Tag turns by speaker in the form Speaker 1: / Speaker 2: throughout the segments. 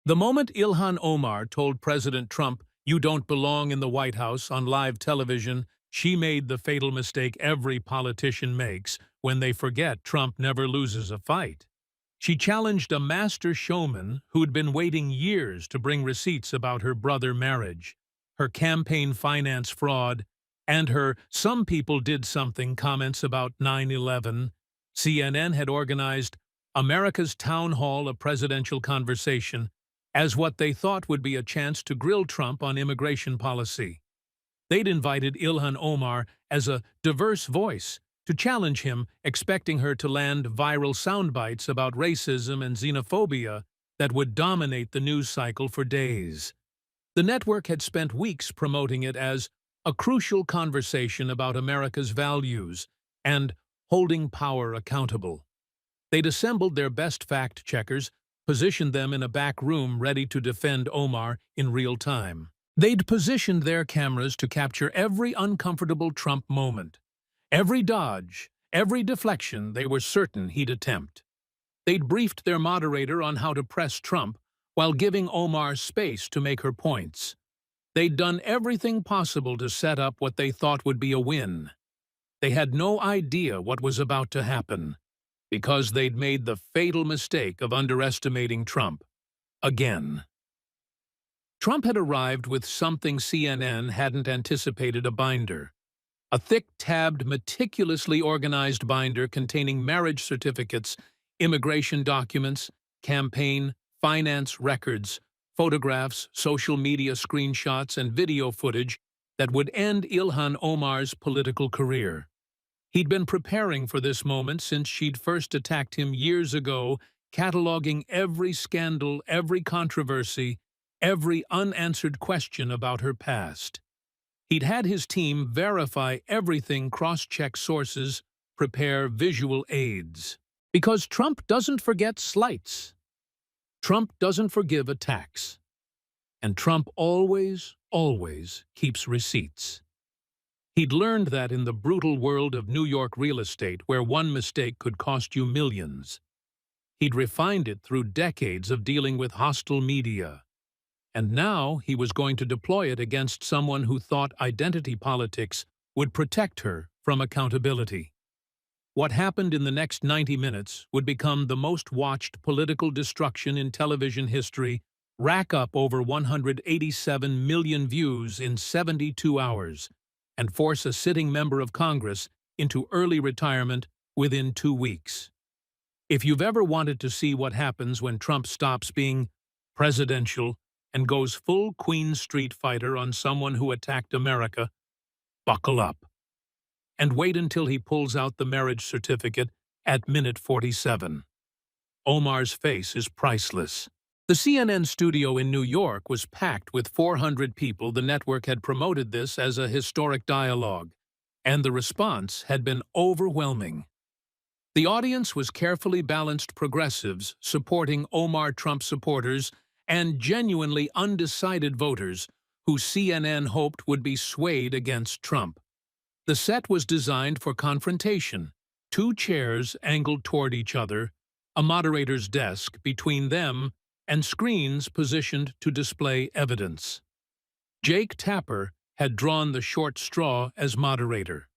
Speaker 1: The moment Ilhan Omar told President Trump, "You don't belong in the White House," on live television, she made the fatal mistake every politician makes when they forget Trump never loses a fight. She challenged a master showman who'd been waiting years to bring receipts about her brother marriage, her campaign finance fraud, and her "some people did something" comments about 9/11. CNN had organized America's Town Hall, a presidential conversation, as what they thought would be a chance to grill Trump on immigration policy. They'd invited Ilhan Omar as a diverse voice to challenge him, expecting her to land viral sound bites about racism and xenophobia that would dominate the news cycle for days. The network had spent weeks promoting it as a crucial conversation about America's values and holding power accountable. They'd assembled their best fact-checkers, positioned them in a back room ready to defend Omar in real time. They'd positioned their cameras to capture every uncomfortable Trump moment, every dodge, every deflection they were certain he'd attempt. They'd briefed their moderator on how to press Trump while giving Omar space to make her points. They'd done everything possible to set up what they thought would be a win. They had no idea what was about to happen, because they'd made the fatal mistake of underestimating Trump. Again. Trump had arrived with something CNN hadn't anticipated: a binder. A thick-tabbed, meticulously organized binder containing marriage certificates, immigration documents, campaign, finance records, photographs, social media screenshots, and video footage that would end Ilhan Omar's political career. He'd been preparing for this moment since she'd first attacked him years ago, cataloging every scandal, every controversy, every unanswered question about her past. He'd had his team verify everything, cross-check sources, prepare visual aids. Because Trump doesn't forget slights. Trump doesn't forgive attacks. And Trump always, always keeps receipts. He'd learned that in the brutal world of New York real estate, where one mistake could cost you millions. He'd refined it through decades of dealing with hostile media. And now he was going to deploy it against someone who thought identity politics would protect her from accountability. What happened in the next 90 minutes would become the most watched political destruction in television history, rack up over 187 million views in 72 hours, and force a sitting member of Congress into early retirement within 2 weeks. If you've ever wanted to see what happens when Trump stops being presidential and goes full Queen Street Fighter on someone who attacked America, buckle up. And wait until he pulls out the marriage certificate at minute 47. Omar's face is priceless. The CNN studio in New York was packed with 400 people. The network had promoted this as a historic dialogue, and the response had been overwhelming. The audience was carefully balanced progressives supporting Omar Trump supporters and genuinely undecided voters who CNN hoped would be swayed against Trump. The set was designed for confrontation: 2 chairs angled toward each other, a moderator's desk between them, and screens positioned to display evidence. Jake Tapper had drawn the short straw as moderator.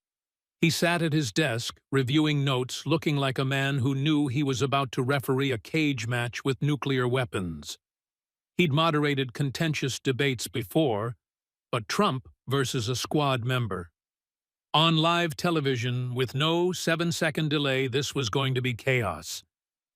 Speaker 1: He sat at his desk, reviewing notes, looking like a man who knew he was about to referee a cage match with nuclear weapons. He'd moderated contentious debates before, but Trump versus a squad member. On live television, with no 7-second delay, this was going to be chaos.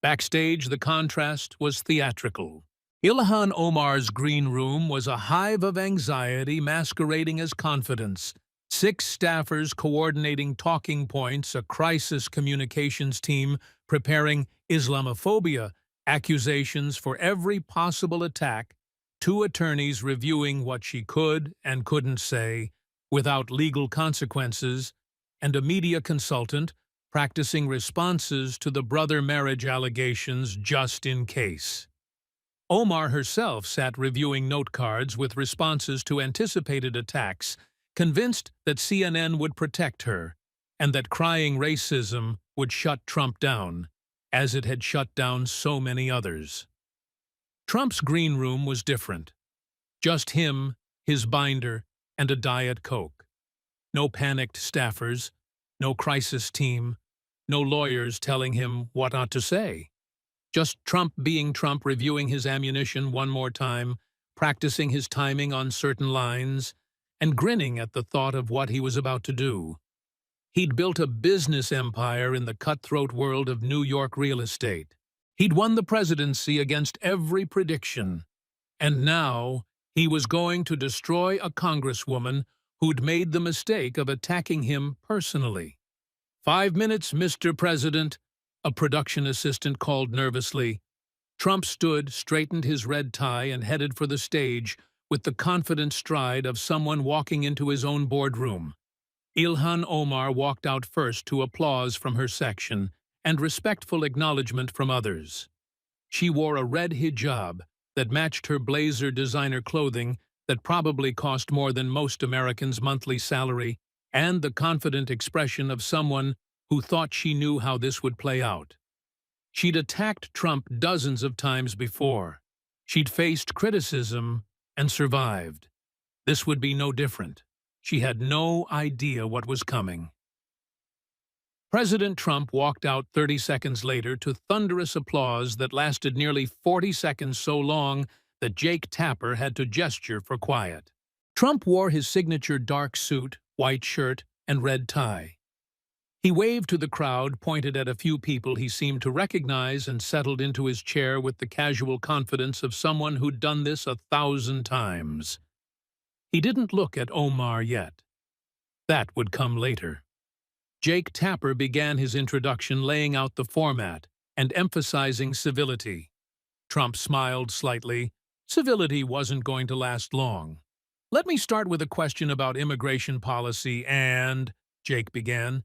Speaker 1: Backstage, the contrast was theatrical. Ilhan Omar's green room was a hive of anxiety masquerading as confidence. 6 staffers coordinating talking points, a crisis communications team preparing Islamophobia accusations for every possible attack, 2 attorneys reviewing what she could and couldn't say without legal consequences, and a media consultant practicing responses to the brother marriage allegations just in case. Omar herself sat reviewing note cards with responses to anticipated attacks, convinced that CNN would protect her and that crying racism would shut Trump down, as it had shut down so many others. Trump's green room was different. Just him, his binder, and a Diet Coke. No panicked staffers, no crisis team, no lawyers telling him what not to say. Just Trump being Trump, reviewing his ammunition one more time, practicing his timing on certain lines, and grinning at the thought of what he was about to do. He'd built a business empire in the cutthroat world of New York real estate. He'd won the presidency against every prediction. And now he was going to destroy a congresswoman who'd made the mistake of attacking him personally. 5 minutes, Mr. President, a production assistant called nervously. Trump stood, straightened his red tie, and headed for the stage with the confident stride of someone walking into his own boardroom. Ilhan Omar walked out first to applause from her section and respectful acknowledgement from others. She wore a red hijab that matched her blazer designer clothing that probably cost more than most Americans' monthly salary, and the confident expression of someone who thought she knew how this would play out. She'd attacked Trump dozens of times before. She'd faced criticism and survived. This would be no different. She had no idea what was coming. President Trump walked out 30 seconds later to thunderous applause that lasted nearly 40 seconds, so long that Jake Tapper had to gesture for quiet. Trump wore his signature dark suit, white shirt, and red tie. He waved to the crowd, pointed at a few people he seemed to recognize, and settled into his chair with the casual confidence of someone who'd done this 1,000 times. He didn't look at Omar yet. That would come later. Jake Tapper began his introduction, laying out the format and emphasizing civility. Trump smiled slightly. Civility wasn't going to last long. "Let me start with a question about immigration policy and—" Jake began.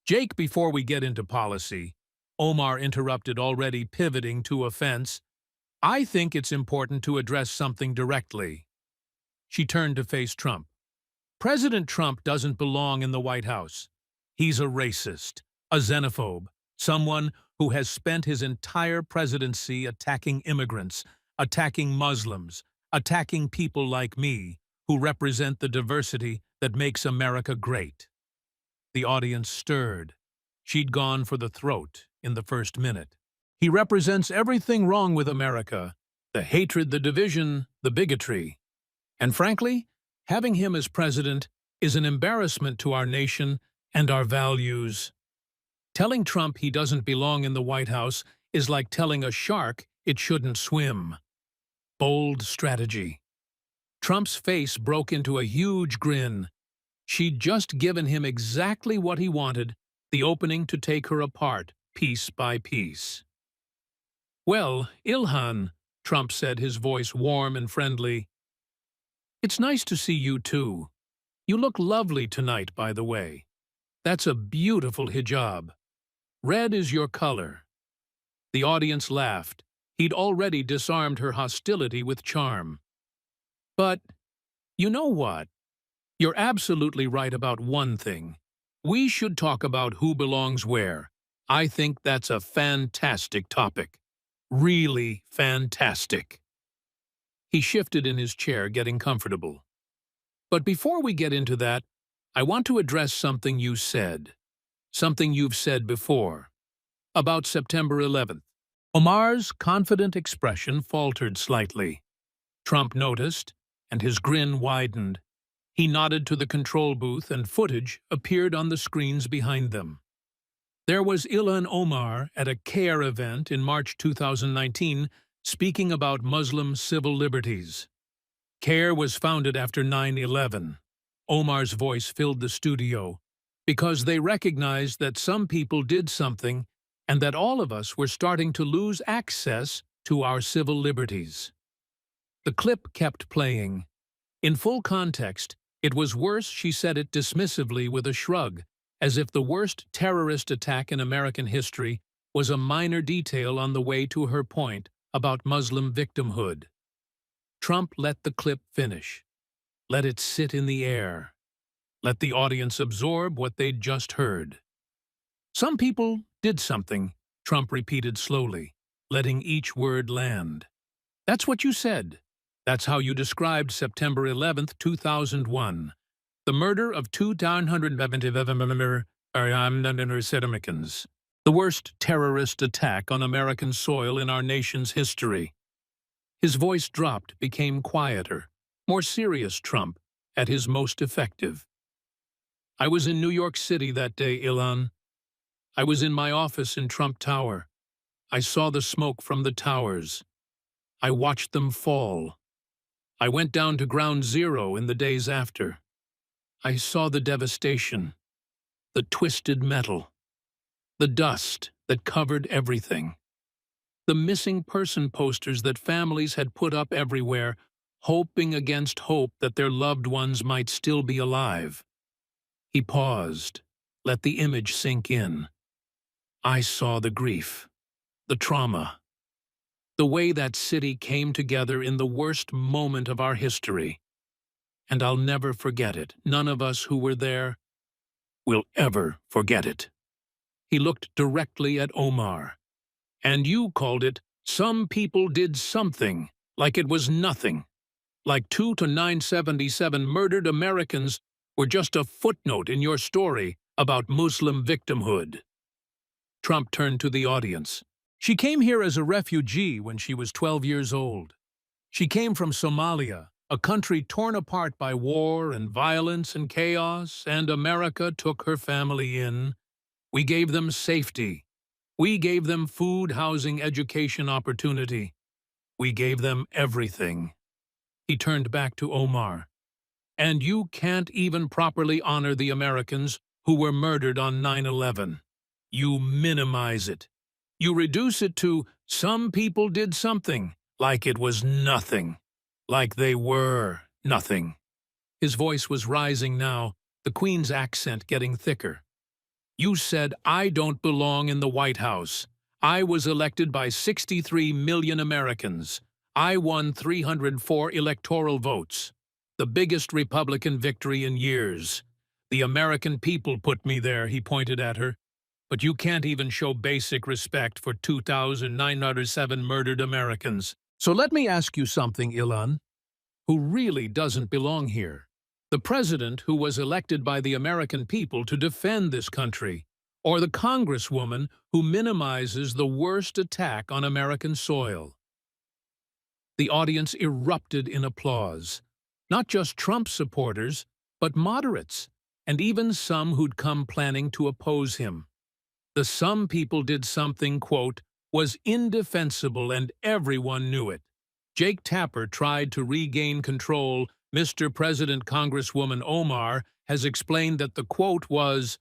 Speaker 1: "Jake, before we get into policy," Omar interrupted, already pivoting to offense, "I think it's important to address something directly." She turned to face Trump. "President Trump doesn't belong in the White House. He's a racist, a xenophobe, someone who has spent his entire presidency attacking immigrants, attacking Muslims, attacking people like me, who represent the diversity that makes America great." The audience stirred. She'd gone for the throat in the first minute. "He represents everything wrong with America, the hatred, the division, the bigotry. And frankly, having him as president is an embarrassment to our nation and our values." Telling Trump he doesn't belong in the White House is like telling a shark it shouldn't swim. Bold strategy. Trump's face broke into a huge grin. She'd just given him exactly what he wanted, the opening to take her apart, piece by piece. "Well, Ilhan," Trump said, his voice warm and friendly, "it's nice to see you too. You look lovely tonight, by the way. That's a beautiful hijab. Red is your color." The audience laughed. He'd already disarmed her hostility with charm. "But, you know what? You're absolutely right about one thing. We should talk about who belongs where. I think that's a fantastic topic. Really fantastic." He shifted in his chair, getting comfortable. "But before we get into that, I want to address something you said. Something you've said before. About September 11th. Omar's confident expression faltered slightly. Trump noticed, and his grin widened. He nodded to the control booth, and footage appeared on the screens behind them. There was Ilhan Omar at a CARE event in March 2019 speaking about Muslim civil liberties. CARE was founded after 9/11. Omar's voice filled the studio because they recognized that some people did something and that all of us were starting to lose access to our civil liberties. The clip kept playing. In full context, it was worse. She said it dismissively with a shrug, as if the worst terrorist attack in American history was a minor detail on the way to her point about Muslim victimhood. Trump let the clip finish. Let it sit in the air. Let the audience absorb what they'd just heard. "Some people did something," Trump repeated slowly, letting each word land. That's what you said. That's how you described September 11th, 2001. The murder of 2,970 Americans. The worst terrorist attack on American soil in our nation's history. His voice dropped, became quieter, more serious Trump, at his most effective. I was in New York City that day, Ilhan. I was in my office in Trump Tower. I saw the smoke from the towers. I watched them fall. I went down to Ground Zero in the days after. I saw the devastation, the twisted metal, the dust that covered everything, the missing person posters that families had put up everywhere, hoping against hope that their loved ones might still be alive. He paused, let the image sink in. I saw the grief, the trauma, the way that city came together in the worst moment of our history. And I'll never forget it. None of us who were there will ever forget it. He looked directly at Omar. And you called it, some people did something, like it was nothing. Like 2 to 977 murdered Americans were just a footnote in your story about Muslim victimhood. Trump turned to the audience. She came here as a refugee when she was 12 years old. She came from Somalia, a country torn apart by war and violence and chaos, and America took her family in. We gave them safety. We gave them food, housing, education, opportunity. We gave them everything. He turned back to Omar. And you can't even properly honor the Americans who were murdered on 9/11. You minimize it. You reduce it to, some people did something, like it was nothing. Like they were nothing. His voice was rising now, the Queen's accent getting thicker. You said, I don't belong in the White House. I was elected by 63 million Americans. I won 304 electoral votes. The biggest Republican victory in years. The American people put me there, he pointed at her. But you can't even show basic respect for 2,907 murdered Americans. So let me ask you something, Ilhan, who really doesn't belong here. The president who was elected by the American people to defend this country, or the congresswoman who minimizes the worst attack on American soil. The audience erupted in applause. Not just Trump supporters, but moderates, and even some who'd come planning to oppose him. The some people did something, quote, was indefensible and everyone knew it. Jake Tapper tried to regain control. Mr. President Congresswoman Omar has explained that the quote was,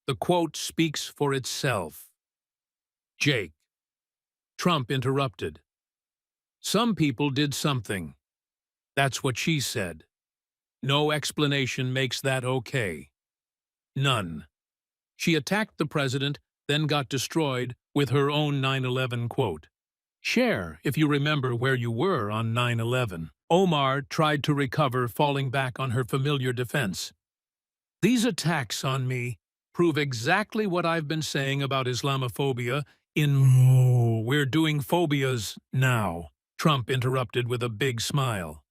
Speaker 1: the quote speaks for itself. Jake. Trump interrupted. Some people did something. That's what she said. No explanation makes that okay. None. She attacked the president, then got destroyed with her own 9/11 quote. Share, if you remember where you were on 9/11. Omar tried to recover, falling back on her familiar defense. These attacks on me prove exactly what I've been saying about Islamophobia in We're Doing Phobias Now, Trump interrupted with a big smile.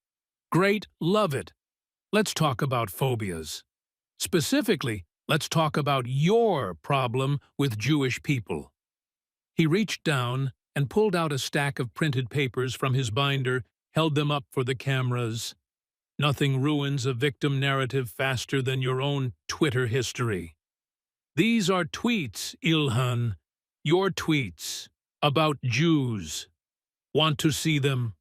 Speaker 1: Great, love it. Let's talk about phobias. Specifically, let's talk about your problem with Jewish people. He reached down and pulled out a stack of printed papers from his binder, held them up for the cameras. Nothing ruins a victim narrative faster than your own Twitter history. These are tweets, Ilhan. Your tweets about Jews. Want to see them?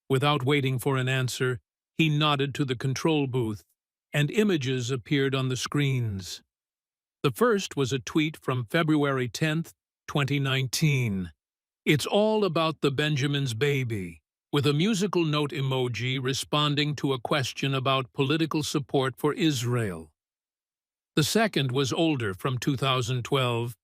Speaker 1: Without waiting for an answer, he nodded to the control booth, and images appeared on the screens. The first was a tweet from February 10th, 2019. It's all about the Benjamin's baby, with a musical note emoji responding to a question about political support for Israel. The second was older, from 2012.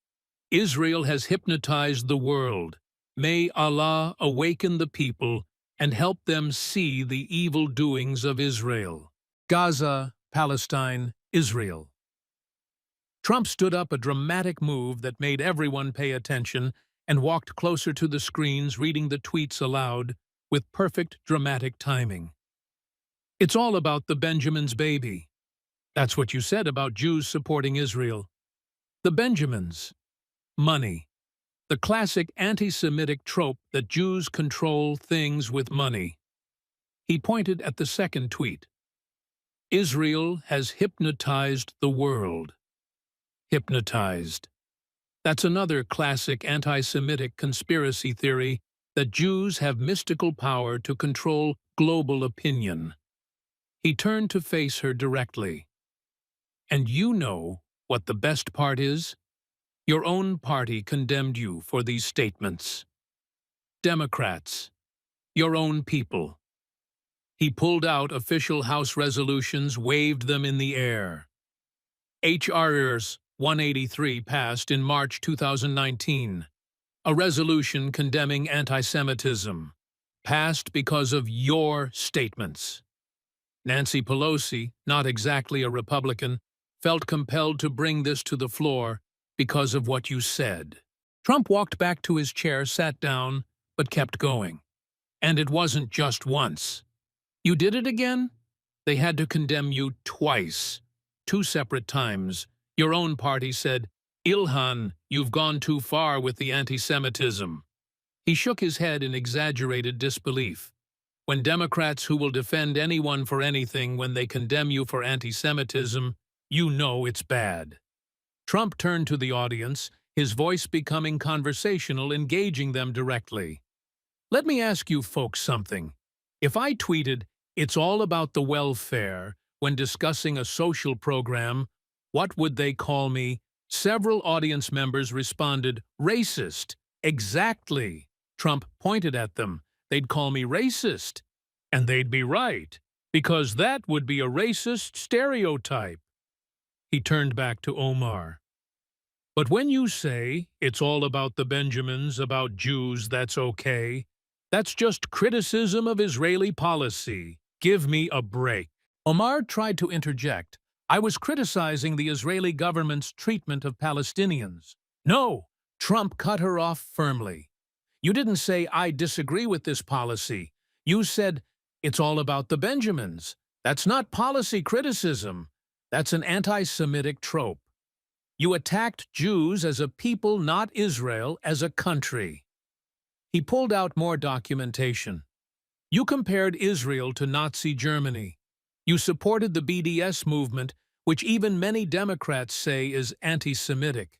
Speaker 1: Israel has hypnotized the world. May Allah awaken the people and help them see the evil doings of Israel. Gaza, Palestine, Israel. Trump stood up, a dramatic move that made everyone pay attention, and walked closer to the screens, reading the tweets aloud. with perfect dramatic timing. It's all about the Benjamins' baby. That's what you said about Jews supporting Israel. The Benjamins. Money. The classic anti-Semitic trope that Jews control things with money. He pointed at the second tweet. Israel has hypnotized the world. Hypnotized. That's another classic anti-Semitic conspiracy theory that Jews have mystical power to control global opinion. He turned to face her directly. And you know what the best part is? Your own party condemned you for these statements. Democrats. Your own people. He pulled out official House resolutions, waved them in the air. H.R.'s 183 passed in March 2019. A resolution condemning anti-Semitism. Passed because of your statements. Nancy Pelosi, not exactly a Republican, felt compelled to bring this to the floor because of what you said. Trump walked back to his chair, sat down, but kept going. And it wasn't just once. You did it again? They had to condemn you twice. 2 separate times. Your own party said, Ilhan, you've gone too far with the anti-Semitism. He shook his head in exaggerated disbelief. When Democrats who will defend anyone for anything when they condemn you for anti-Semitism, you know it's bad. Trump turned to the audience, his voice becoming conversational, engaging them directly. Let me ask you folks something. If I tweeted, it's all about the welfare, when discussing a social program, what would they call me? Several audience members responded, racist. Exactly. Trump pointed at them. They'd call me racist. And they'd be right, because that would be a racist stereotype. He turned back to Omar. But when you say it's all about the Benjamins, about Jews, that's okay. That's just criticism of Israeli policy. Give me a break. Omar tried to interject. I was criticizing the Israeli government's treatment of Palestinians. No, Trump cut her off firmly. You didn't say, I disagree with this policy. You said, it's all about the Benjamins. That's not policy criticism. That's an anti-Semitic trope. You attacked Jews as a people, not Israel as a country. He pulled out more documentation. You compared Israel to Nazi Germany. You supported the BDS movement, which even many Democrats say is anti-Semitic.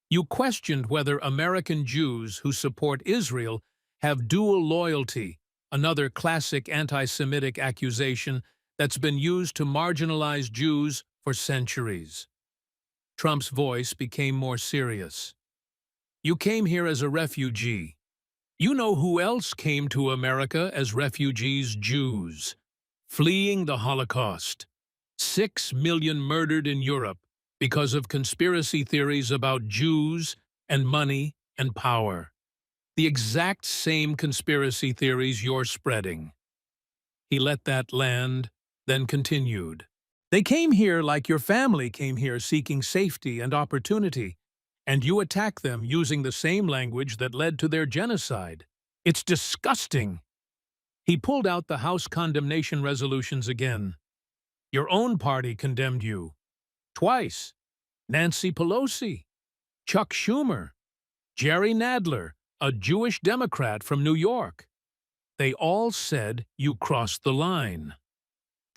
Speaker 1: You questioned whether American Jews who support Israel have dual loyalty, another classic anti-Semitic accusation that's been used to marginalize Jews for centuries. Trump's voice became more serious. You came here as a refugee. You know who else came to America as refugees? Jews, fleeing the Holocaust. 6 million murdered in Europe because of conspiracy theories about Jews and money and power. The exact same conspiracy theories you're spreading. He let that land, then continued. They came here like your family came here seeking safety and opportunity, and you attack them using the same language that led to their genocide. It's disgusting. He pulled out the House condemnation resolutions again. Your own party condemned you. Twice. Nancy Pelosi, Chuck Schumer, Jerry Nadler, a Jewish Democrat from New York. They all said you crossed the line.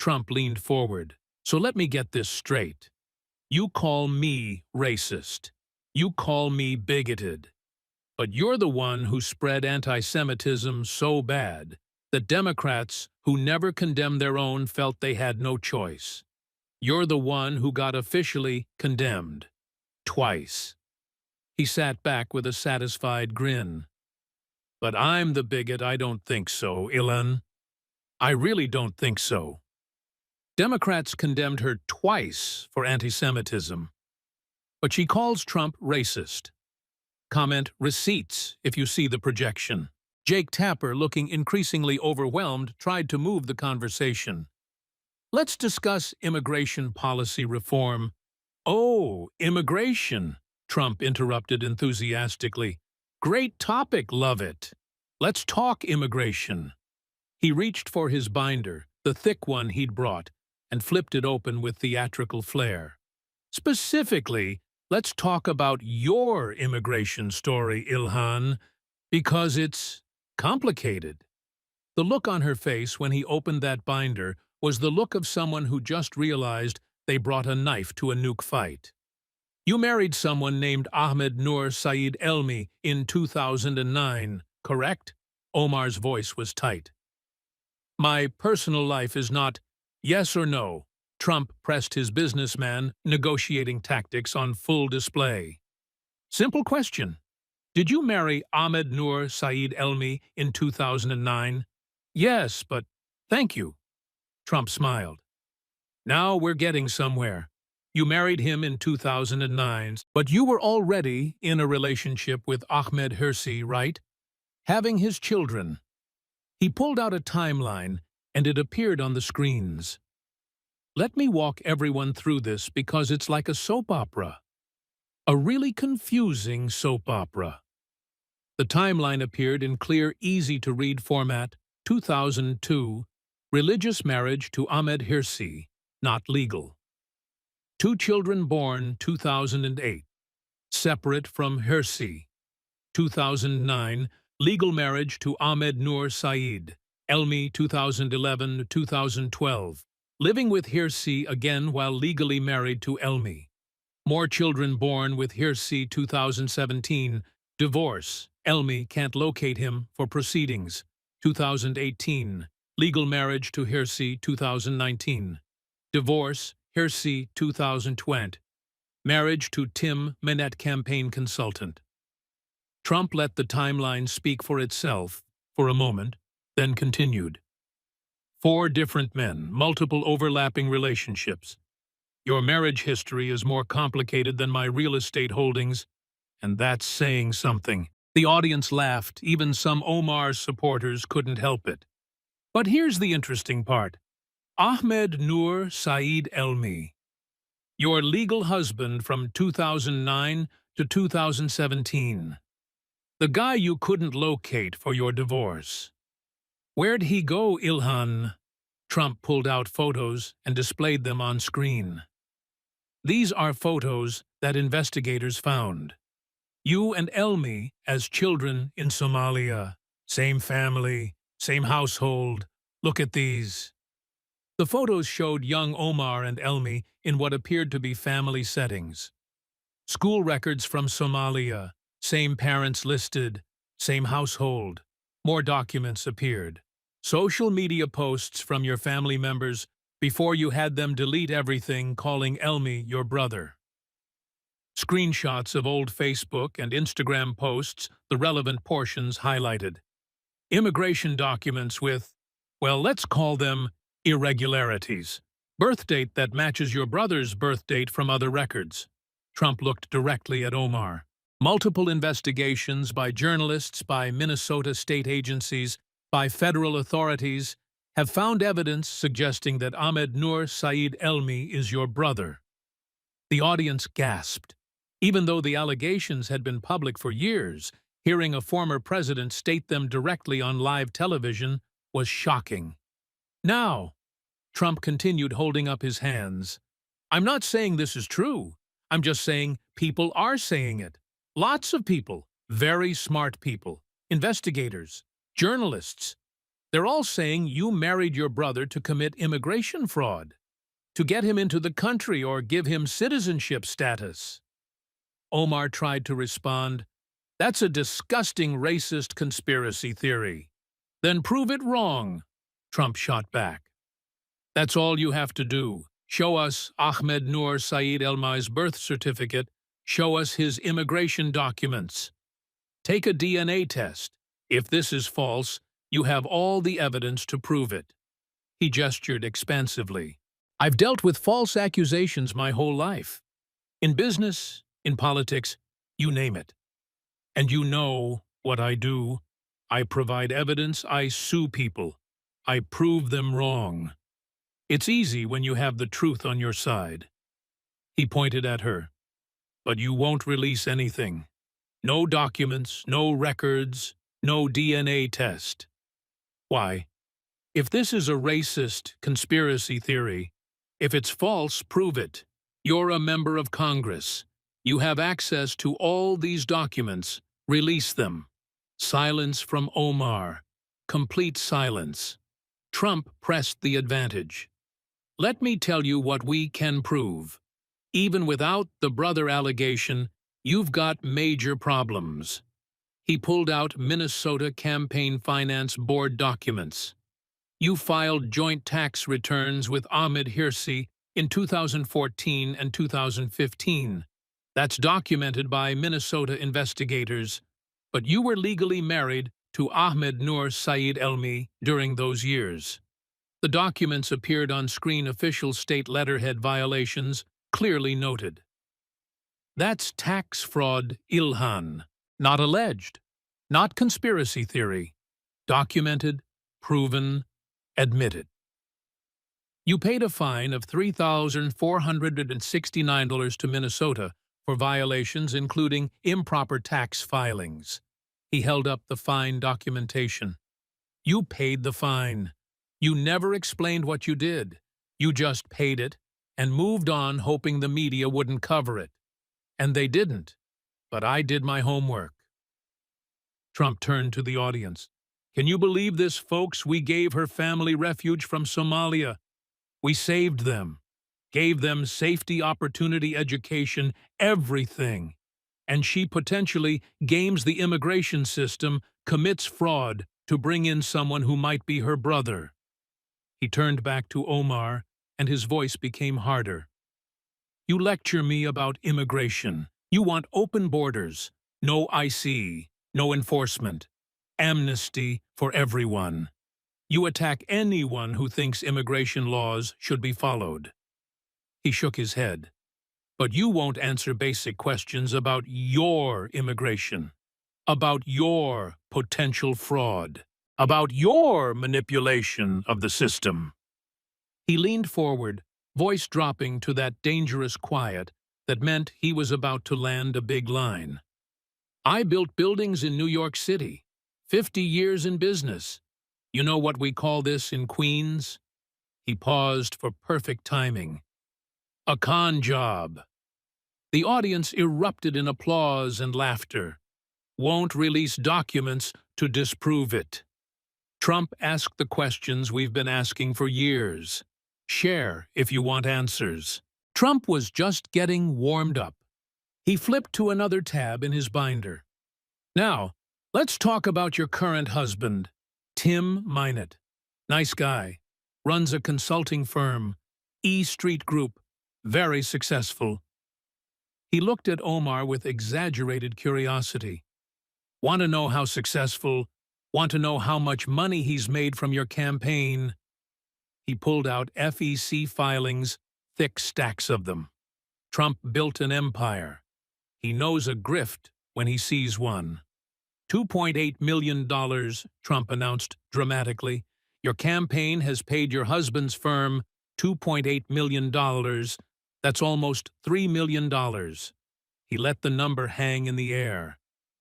Speaker 1: Trump leaned forward. So let me get this straight. You call me racist. You call me bigoted. But you're the one who spread anti-Semitism so bad that Democrats who never condemned their own felt they had no choice. You're the one who got officially condemned. Twice. He sat back with a satisfied grin. But I'm the bigot. I don't think so, Ilhan. I really don't think so. Democrats condemned her twice for anti-Semitism. But she calls Trump racist. Comment receipts if you see the projection. Jake Tapper, looking increasingly overwhelmed, tried to move the conversation. Let's discuss immigration policy reform. Oh, immigration, Trump interrupted enthusiastically. Great topic, love it. Let's talk immigration. He reached for his binder, the thick one he'd brought, and flipped it open with theatrical flair. Specifically, let's talk about your immigration story, Ilhan, because it's complicated. The look on her face when he opened that binder was the look of someone who just realized they brought a knife to a nuke fight. You married someone named Ahmed Noor Saeed Elmi in 2009, correct? Omar's voice was tight. My personal life is not yes or no. Trump pressed his businessman negotiating tactics on full display. Simple question. Did you marry Ahmed Noor Saeed Elmi in 2009? Yes, but thank you. Trump smiled. Now we're getting somewhere. You married him in 2009, but you were already in a relationship with Ahmed Hirsi, right? Having his children. He pulled out a timeline, and it appeared on the screens. Let me walk everyone through this because it's like a soap opera. A really confusing soap opera. The timeline appeared in clear, easy-to-read format. 2002, religious marriage to Ahmed Hirsi, not legal. 2 children born 2008, separate from Hirsi. 2009, legal marriage to Ahmed Noor Saeed, Elmi 2011-2012, living with Hirsi again while legally married to Elmi. More children born with Hirsi 2017, divorce, Elmi can't locate him for proceedings. 2018, legal marriage to Hirsi 2019, divorce, Hirsi 2020, marriage to Tim Minette campaign consultant. Trump let the timeline speak for itself for a moment, then continued. 4 different men, multiple overlapping relationships. Your marriage history is more complicated than my real estate holdings, and that's saying something. The audience laughed, even some Omar supporters couldn't help it. But here's the interesting part. Ahmed Noor Saeed Elmi, your legal husband from 2009 to 2017. The guy you couldn't locate for your divorce. Where'd he go, Ilhan? Trump pulled out photos and displayed them on screen. These are photos that investigators found. You and Elmi as children in Somalia. Same family, same household. Look at these. The photos showed young Omar and Elmi in what appeared to be family settings. School records from Somalia, same parents listed, same household. More documents appeared. Social media posts from your family members before you had them delete everything calling Elmi your brother. Screenshots of old Facebook and Instagram posts, the relevant portions highlighted. Immigration documents with, well, let's call them irregularities. Birth date that matches your brother's birth date from other records. Trump looked directly at Omar. Multiple investigations by journalists, by Minnesota state agencies, by federal authorities have found evidence suggesting that Ahmed Noor Saeed Elmi is your brother. The audience gasped. Even though the allegations had been public for years, hearing a former president state them directly on live television was shocking. Now, Trump continued holding up his hands. I'm not saying this is true. I'm just saying people are saying it. Lots of people, very smart people, investigators, journalists. They're all saying you married your brother to commit immigration fraud, to get him into the country or give him citizenship status. Omar tried to respond, that's a disgusting racist conspiracy theory. Then prove it wrong, Trump shot back. That's all you have to do. Show us Ahmed Noor Saeed Elmi's birth certificate. Show us his immigration documents. Take a DNA test. If this is false, you have all the evidence to prove it. He gestured expansively. I've dealt with false accusations my whole life. In business, in politics, you name it. And you know what I do. I provide evidence, I sue people. I prove them wrong. It's easy when you have the truth on your side. He pointed at her. But you won't release anything. No documents, no records, no DNA test. Why? If this is a racist conspiracy theory, if it's false, prove it. You're a member of Congress. You have access to all these documents. Release them. Silence from Omar. Complete silence. Trump pressed the advantage. Let me tell you what we can prove. Even without the brother allegation, you've got major problems. He pulled out Minnesota Campaign Finance Board documents. You filed joint tax returns with Ahmed Hirsi in 2014 and 2015. That's documented by Minnesota investigators. But you were legally married to Ahmed Nur Saeed Elmi during those years. The documents appeared on screen. Official state letterhead violations clearly noted. That's tax fraud, Ilhan. Not alleged, not conspiracy theory. Documented, proven, admitted. You paid a fine of $3,469 to Minnesota for violations including improper tax filings. He held up the fine documentation. You paid the fine. You never explained what you did. You just paid it and moved on, hoping the media wouldn't cover it. And they didn't. But I did my homework. Trump turned to the audience. Can you believe this, folks? We gave her family refuge from Somalia. We saved them, gave them safety, opportunity, education, everything. And she potentially games the immigration system, commits fraud to bring in someone who might be her brother. He turned back to Omar, and his voice became harder. You lecture me about immigration. You want open borders, no IC, no enforcement, amnesty for everyone. You attack anyone who thinks immigration laws should be followed. He shook his head. But you won't answer basic questions about your immigration, about your potential fraud, about your manipulation of the system. He leaned forward, voice dropping to that dangerous quiet that meant he was about to land a big line. I built buildings in New York City, 50 years in business. You know what we call this in Queens? He paused for perfect timing. A con job. The audience erupted in applause and laughter. Won't release documents to disprove it. Trump asked the questions we've been asking for years. Share if you want answers. Trump was just getting warmed up. He flipped to another tab in his binder. Now, let's talk about your current husband, Tim Minot. Nice guy. Runs a consulting firm, E Street Group. Very successful. He looked at Omar with exaggerated curiosity. Want to know how successful? Want to know how much money he's made from your campaign? He pulled out FEC filings, thick stacks of them. Trump built an empire. He knows a grift when he sees one. $2.8 million, Trump announced dramatically. Your campaign has paid your husband's firm $2.8 million. That's almost $3 million. He let the number hang in the air.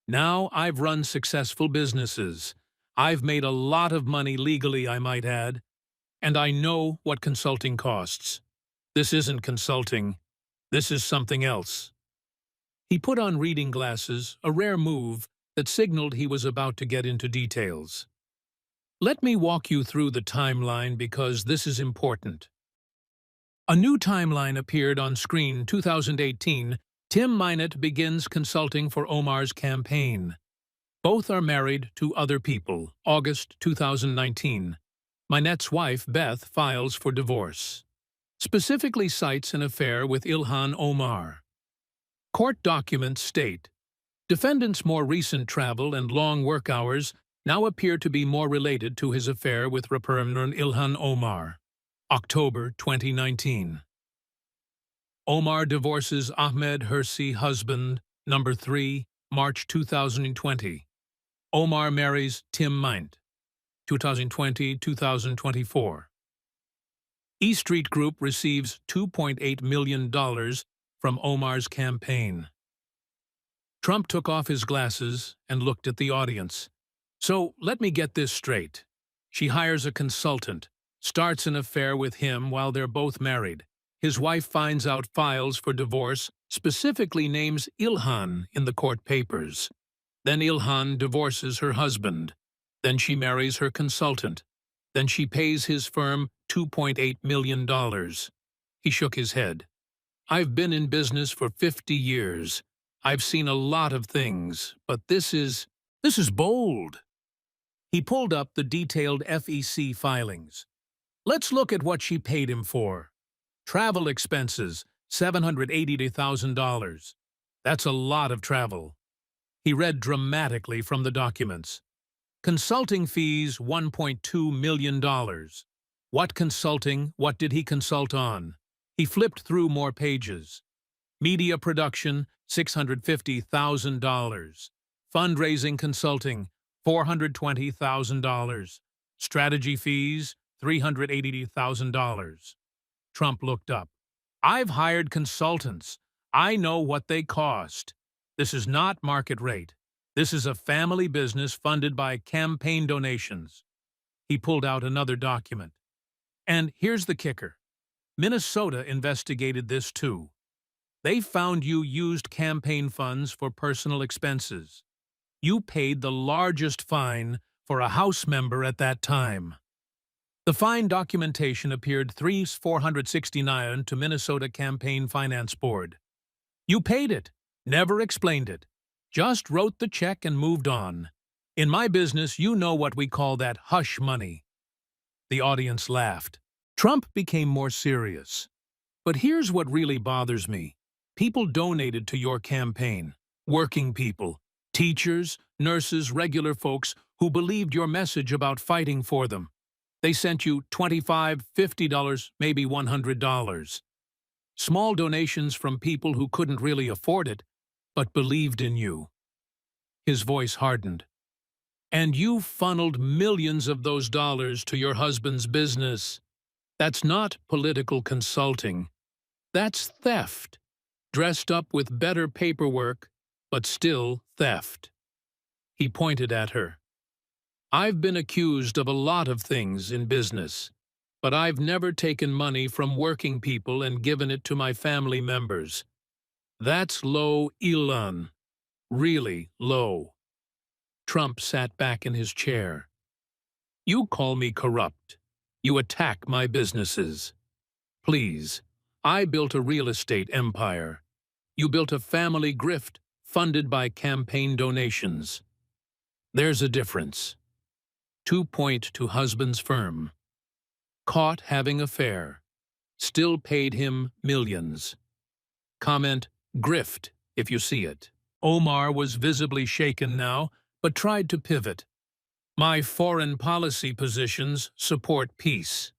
Speaker 1: Now I've run successful businesses. I've made a lot of money legally, I might add. And I know what consulting costs. This isn't consulting. This is something else. He put on reading glasses, a rare move that signaled he was about to get into details. Let me walk you through the timeline because this is important. A new timeline appeared on screen. 2018, Tim Minot begins consulting for Omar's campaign. Both are married to other people. August 2019. Minot's wife, Beth, files for divorce. Specifically cites an affair with Ilhan Omar. Court documents state, defendant's more recent travel and long work hours now appear to be more related to his affair with rapper Ilhan Omar. October 2019. Omar divorces Ahmed Hirsi, husband, number 3, March 2020. Omar marries Tim Minot, 2020-2024. E Street Group receives $2.8 million from Omar's campaign. Trump took off his glasses and looked at the audience. So let me get this straight. She hires a consultant, starts an affair with him while they're both married. His wife finds out files for divorce, specifically names Ilhan in the court papers. Then Ilhan divorces her husband. Then she marries her consultant. Then she pays his firm $2.8 million. He shook his head. I've been in business for 50 years. I've seen a lot of things, but this is bold. He pulled up the detailed FEC filings. Let's look at what she paid him for. Travel expenses, $780,000. That's a lot of travel. He read dramatically from the documents. Consulting fees, $1.2 million. What consulting? What did he consult on? He flipped through more pages. Media production, $650,000. Fundraising consulting, $420,000. Strategy fees, $380,000. Trump looked up. I've hired consultants. I know what they cost. This is not market rate. This is a family business funded by campaign donations. He pulled out another document. And here's the kicker. Minnesota investigated this too. They found you used campaign funds for personal expenses. You paid the largest fine for a House member at that time. The fine documentation appeared 3/469 to Minnesota Campaign Finance Board. You paid it, never explained it, just wrote the check and moved on. In my business, you know what we call that hush money. The audience laughed. Trump became more serious. But here's what really bothers me. People donated to your campaign. Working people, teachers, nurses, regular folks who believed your message about fighting for them. They sent you $25, $50, maybe $100. Small donations from people who couldn't really afford it, but believed in you. His voice hardened. And you funneled millions of those dollars to your husband's business. That's not political consulting. That's theft, dressed up with better paperwork, but still theft. He pointed at her. I've been accused of a lot of things in business, but I've never taken money from working people and given it to my family members. That's low, Ilhan. Really low. Trump sat back in his chair. You call me corrupt. You attack my businesses. Please, I built a real estate empire. You built a family grift funded by campaign donations. There's a difference. 2 point to husband's firm. Caught having affair. Still paid him millions. Comment, grift, if you see it. Omar was visibly shaken now, but tried to pivot. My foreign policy positions support peace.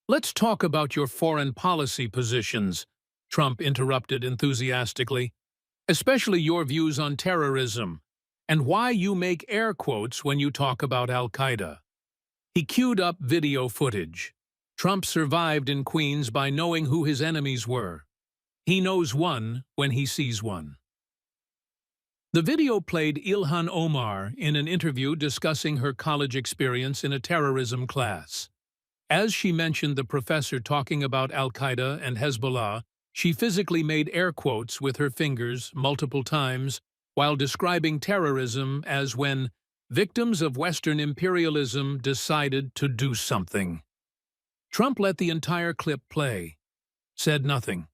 Speaker 1: Let's talk about your foreign policy positions, Trump interrupted enthusiastically, especially your views on terrorism, and why you make air quotes when you talk about Al-Qaeda. He queued up video footage. Trump survived in Queens by knowing who his enemies were. He knows one when he sees one. The video played Ilhan Omar in an interview discussing her college experience in a terrorism class. As she mentioned the professor talking about Al-Qaeda and Hezbollah, she physically made air quotes with her fingers multiple times while describing terrorism as when victims of Western imperialism decided to do something. Trump let the entire clip play, said nothing.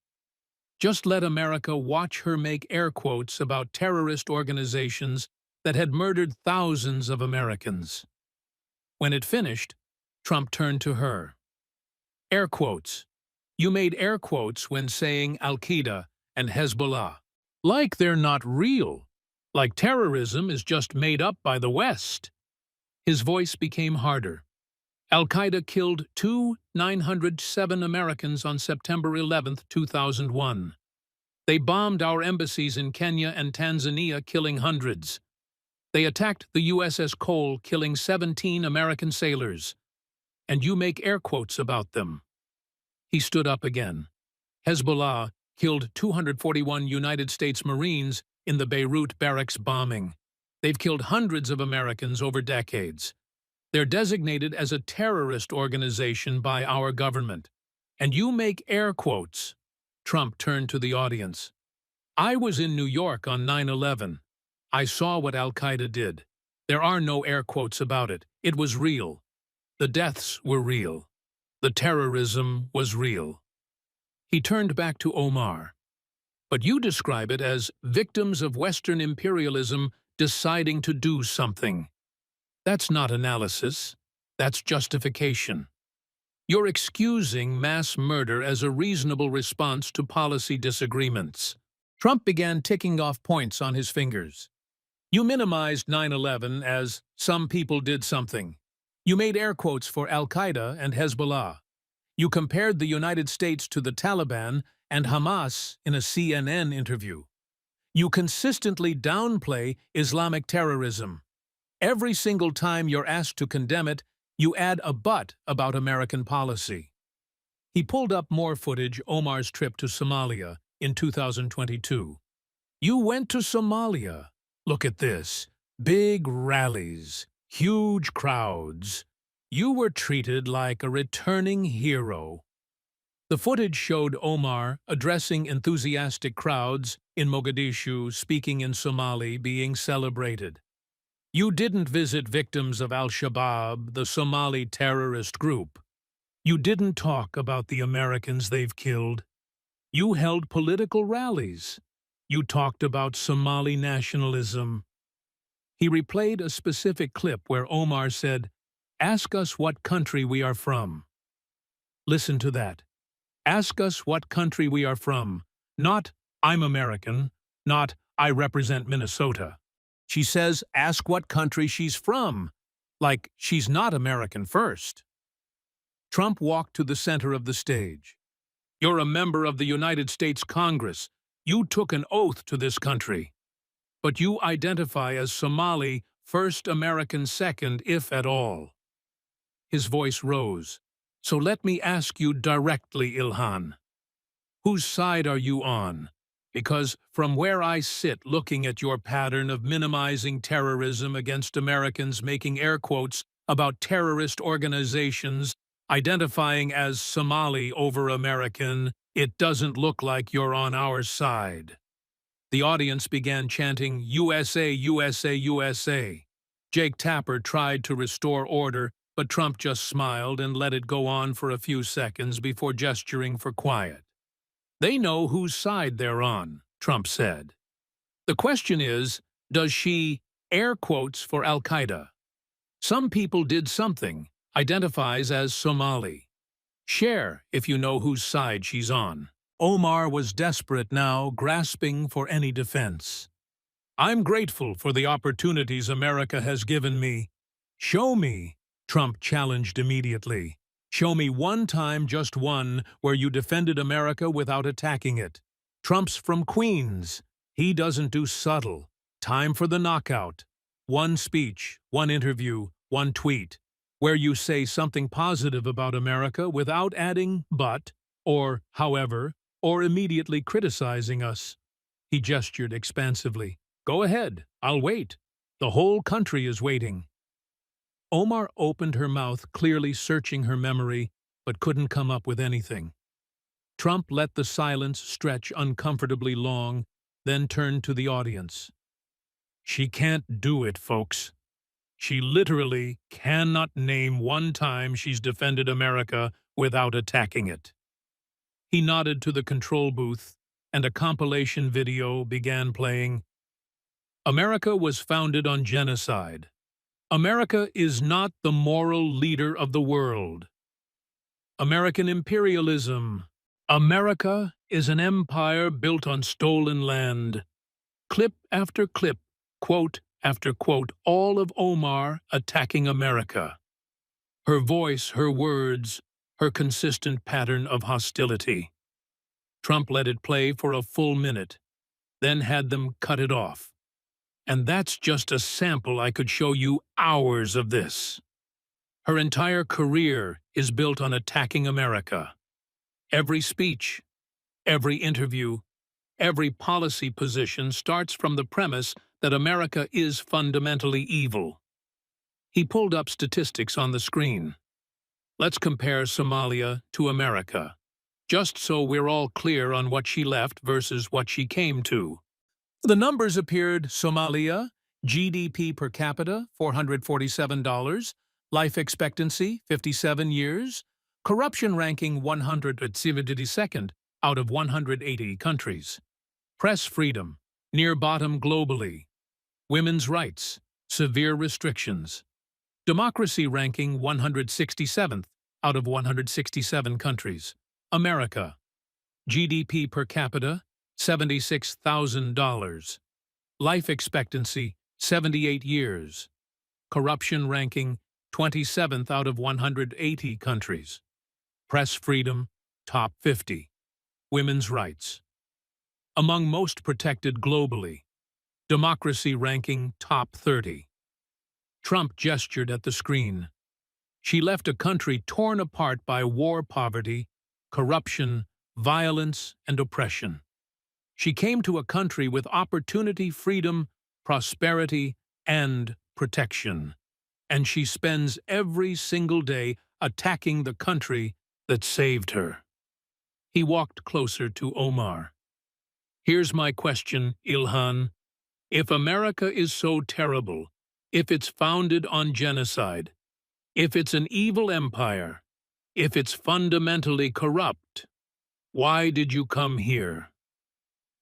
Speaker 1: Just let America watch her make air quotes about terrorist organizations that had murdered thousands of Americans. When it finished, Trump turned to her. Air quotes. You made air quotes when saying Al-Qaeda and Hezbollah. Like they're not real. Like terrorism is just made up by the West. His voice became harder. Al-Qaeda killed 907 Americans on September 11, 2001. They bombed our embassies in Kenya and Tanzania, killing hundreds. They attacked the USS Cole, killing 17 American sailors. And you make air quotes about them. He stood up again. Hezbollah killed 241 United States Marines in the Beirut barracks bombing. They've killed hundreds of Americans over decades. They're designated as a terrorist organization by our government. And you make air quotes. Trump turned to the audience. I was in New York on 9/11. I saw what Al-Qaeda did. There are no air quotes about it. It was real. The deaths were real. The terrorism was real. He turned back to Omar. But you describe it as victims of Western imperialism deciding to do something. That's not analysis. That's justification. You're excusing mass murder as a reasonable response to policy disagreements. Trump began ticking off points on his fingers. You minimized 9/11 as some people did something. You made air quotes for Al-Qaeda and Hezbollah. You compared the United States to the Taliban and Hamas in a CNN interview. You consistently downplay Islamic terrorism. Every single time you're asked to condemn it, you add a but about American policy. He pulled up more footage Omar's trip to Somalia in 2022. You went to Somalia. Look at this. Big rallies, huge crowds. You were treated like a returning hero. The footage showed Omar addressing enthusiastic crowds in Mogadishu, speaking in Somali, being celebrated. You didn't visit victims of Al-Shabaab, the Somali terrorist group. You didn't talk about the Americans they've killed. You held political rallies. You talked about Somali nationalism. He replayed a specific clip where Omar said, "Ask us what country we are from." Listen to that. Ask us what country we are from. Not, I'm American. Not, I represent Minnesota. She says, ask what country she's from. Like she's not American first. Trump walked to the center of the stage. You're a member of the United States Congress. You took an oath to this country. But you identify as Somali first, American second, if at all. His voice rose. So let me ask you directly, Ilhan. Whose side are you on? Because from where I sit looking at your pattern of minimizing terrorism against Americans, making air quotes about terrorist organizations, identifying as Somali over American, it doesn't look like you're on our side. The audience began chanting, USA, USA, USA. Jake Tapper tried to restore order, but Trump just smiled and let it go on for a few seconds before gesturing for quiet. They know whose side they're on, Trump said. The question is, does she, air quotes for Al-Qaeda? Some people did something, identifies as Somali. Share if you know whose side she's on. Omar was desperate now, grasping for any defense. I'm grateful for the opportunities America has given me. Show me, Trump challenged immediately. Show me one time, just one, where you defended America without attacking it. Trump's from Queens. He doesn't do subtle. Time for the knockout. One speech, one interview, one tweet, where you say something positive about America without adding but, or however, or immediately criticizing us. He gestured expansively. Go ahead, I'll wait. The whole country is waiting. Omar opened her mouth, clearly searching her memory, but couldn't come up with anything. Trump let the silence stretch uncomfortably long, then turned to the audience. She can't do it, folks. She literally cannot name one time she's defended America without attacking it. He nodded to the control booth, and a compilation video began playing. America was founded on genocide. America is not the moral leader of the world. American imperialism. America is an empire built on stolen land. Clip after clip, quote after quote, all of Omar attacking America. Her voice, her words, her consistent pattern of hostility. Trump let it play for a full minute, then had them cut it off. And that's just a sample. I could show you hours of this. Her entire career is built on attacking America. Every speech, every interview, every policy position starts from the premise that America is fundamentally evil. He pulled up statistics on the screen. Let's compare Somalia to America, just so we're all clear on what she left versus what she came to. The numbers appeared: Somalia, GDP per capita, $447, life expectancy, 57 years, corruption ranking 172nd out of 180 countries, press freedom, near bottom globally, women's rights, severe restrictions, democracy ranking 167th out of 167 countries, America, GDP per capita, $76,000. Life expectancy, 78 years. Corruption ranking, 27th out of 180 countries. Press freedom, top 50. Women's rights. Among most protected globally. Democracy ranking, top 30. Trump gestured at the screen. She left a country torn apart by war, poverty, corruption, violence, and oppression. She came to a country with opportunity, freedom, prosperity, and protection. And she spends every single day attacking the country that saved her. He walked closer to Omar. Here's my question, Ilhan. If America is so terrible, if it's founded on genocide, if it's an evil empire, if it's fundamentally corrupt, why did you come here?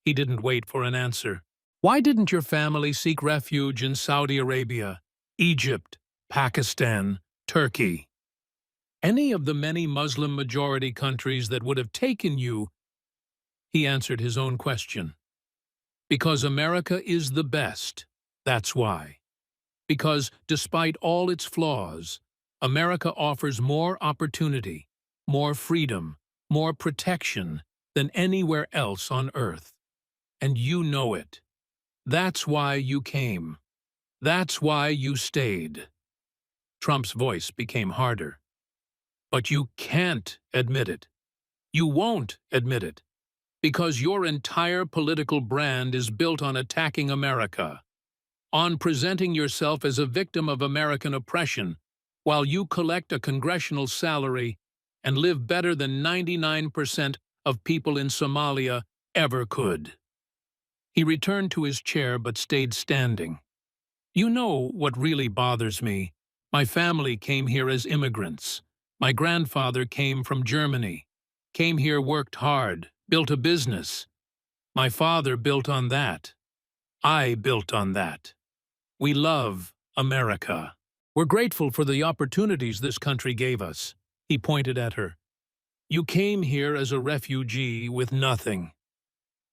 Speaker 1: He didn't wait for an answer. Why didn't your family seek refuge in Saudi Arabia, Egypt, Pakistan, Turkey? Any of the many Muslim-majority countries that would have taken you? He answered his own question. Because America is the best, that's why. Because despite all its flaws, America offers more opportunity, more freedom, more protection than anywhere else on earth. And you know it. That's why you came. That's why you stayed. Trump's voice became harder. But you can't admit it. You won't admit it. Because your entire political brand is built on attacking America, on presenting yourself as a victim of American oppression, while you collect a congressional salary and live better than 99% of people in Somalia ever could. He returned to his chair but stayed standing. You know what really bothers me? My family came here as immigrants. My grandfather came from Germany. Came here, worked hard, built a business. My father built on that. I built on that. We love America. We're grateful for the opportunities this country gave us. He pointed at her. You came here as a refugee with nothing.